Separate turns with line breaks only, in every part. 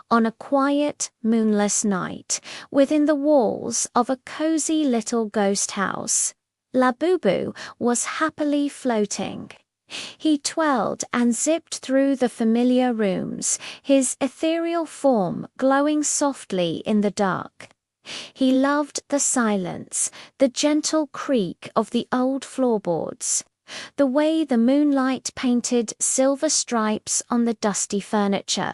on a quiet, moonless night, within the walls of a cozy little ghost house. Labubu was happily floating. He twirled and zipped through the familiar rooms, his ethereal form glowing softly in the dark. He loved the silence, the gentle creak of the old floorboards, the way the moonlight painted silver stripes on the dusty furniture.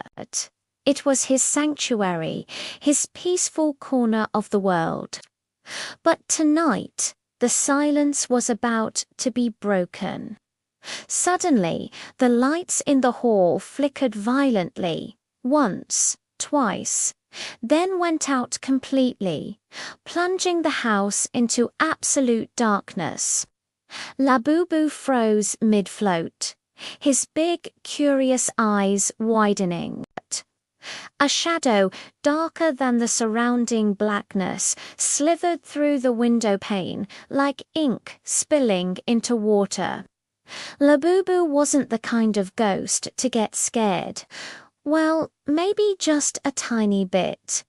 It was his sanctuary, his peaceful corner of the world. But tonight, the silence was about to be broken. Suddenly, the lights in the hall flickered violently, once, twice, then went out completely, plunging the house into absolute darkness. Labubu froze mid-float, his big, curious eyes widening. A shadow, darker than the surrounding blackness, slithered through the window pane like ink spilling into water. Labubu wasn't the kind of ghost to get scared. Well, maybe just a tiny bit.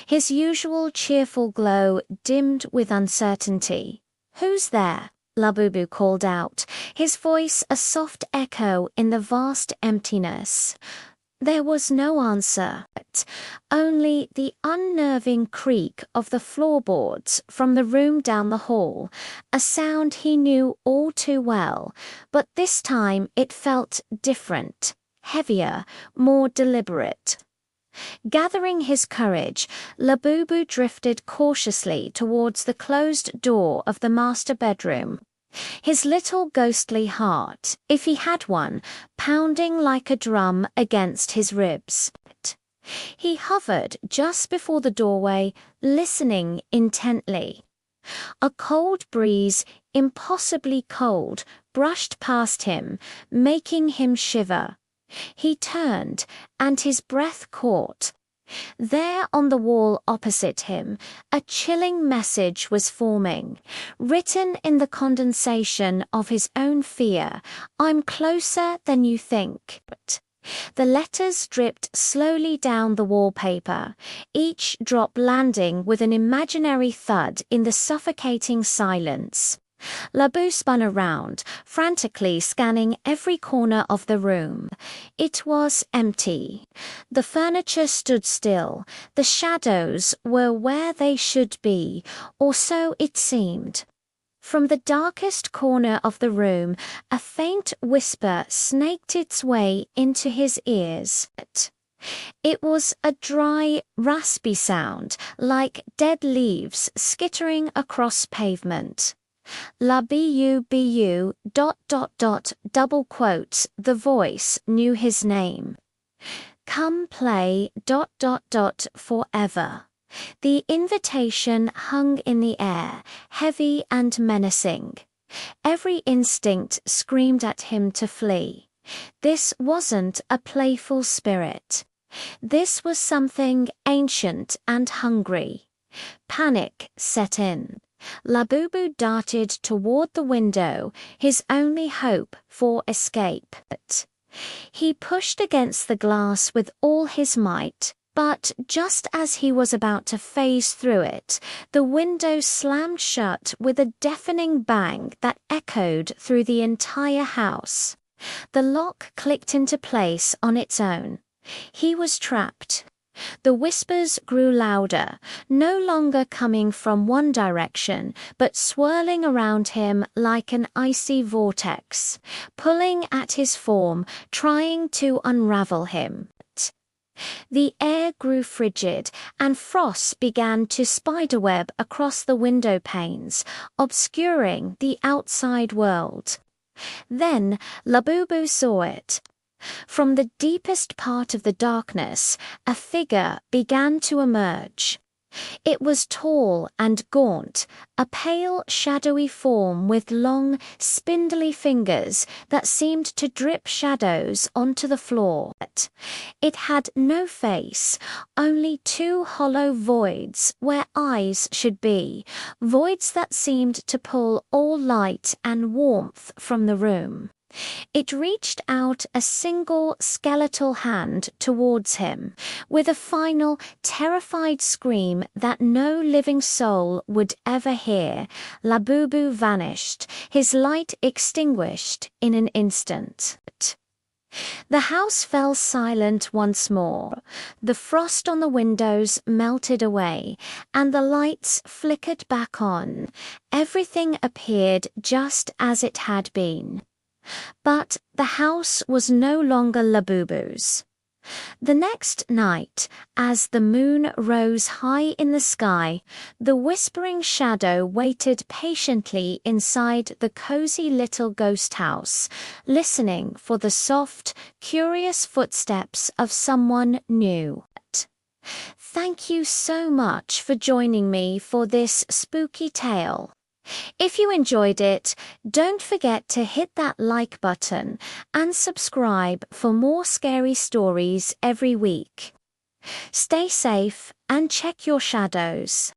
His usual cheerful glow dimmed with uncertainty. "Who's there?" Labubu called out, his voice a soft echo in the vast emptiness. There was no answer, only the unnerving creak of the floorboards from the room down the hall, a sound he knew all too well, but this time it felt different, heavier, more deliberate. Gathering his courage, Labubu drifted cautiously towards the closed door of the master bedroom. His little ghostly heart, if he had one, pounding like a drum against his ribs. He hovered just before the doorway, listening intently. A cold breeze, impossibly cold, brushed past him, making him shiver. He turned, and his breath caught. There on the wall opposite him, a chilling message was forming, written in the condensation of his own fear. "I'm closer than you think." The letters dripped slowly down the wallpaper, each drop landing with an imaginary thud in the suffocating silence. Labu spun around, frantically scanning every corner of the room. It was empty. The furniture stood still. The shadows were where they should be, or so it seemed. From the darkest corner of the room, a faint whisper snaked its way into his ears. It was a dry, raspy sound, like dead leaves skittering across pavement. Labubu ... double quotes, the voice knew his name. "Come play ... forever." The invitation hung in the air, heavy and menacing. Every instinct screamed at him to flee. This wasn't a playful spirit. This was something ancient and hungry. Panic set in. Labubu darted toward the window, his only hope for escape. He pushed against the glass with all his might, but just as he was about to phase through it, the window slammed shut with a deafening bang that echoed through the entire house. The lock clicked into place on its own. He was trapped. The whispers grew louder, no longer coming from one direction, but swirling around him like an icy vortex, pulling at his form, trying to unravel him. The air grew frigid, and frost began to spiderweb across the window panes, obscuring the outside world. Then Labubu saw it. From the deepest part of the darkness, a figure began to emerge. It was tall and gaunt, a pale, shadowy form with long, spindly fingers that seemed to drip shadows onto the floor. It had no face, only two hollow voids where eyes should be, voids that seemed to pull all light and warmth from the room. It reached out a single skeletal hand towards him, with a final, terrified scream that no living soul would ever hear. Labubu vanished, his light extinguished in an instant. The house fell silent once more. The frost on the windows melted away, and the lights flickered back on. Everything appeared just as it had been. But the house was no longer Labubu's. The next night, as the moon rose high in the sky, the whispering shadow waited patiently inside the cozy little ghost house, listening for the soft, curious footsteps of someone new. Thank you so much for joining me for this spooky tale. If you enjoyed it, don't forget to hit that like button and subscribe for more scary stories every week. Stay safe and check your shadows.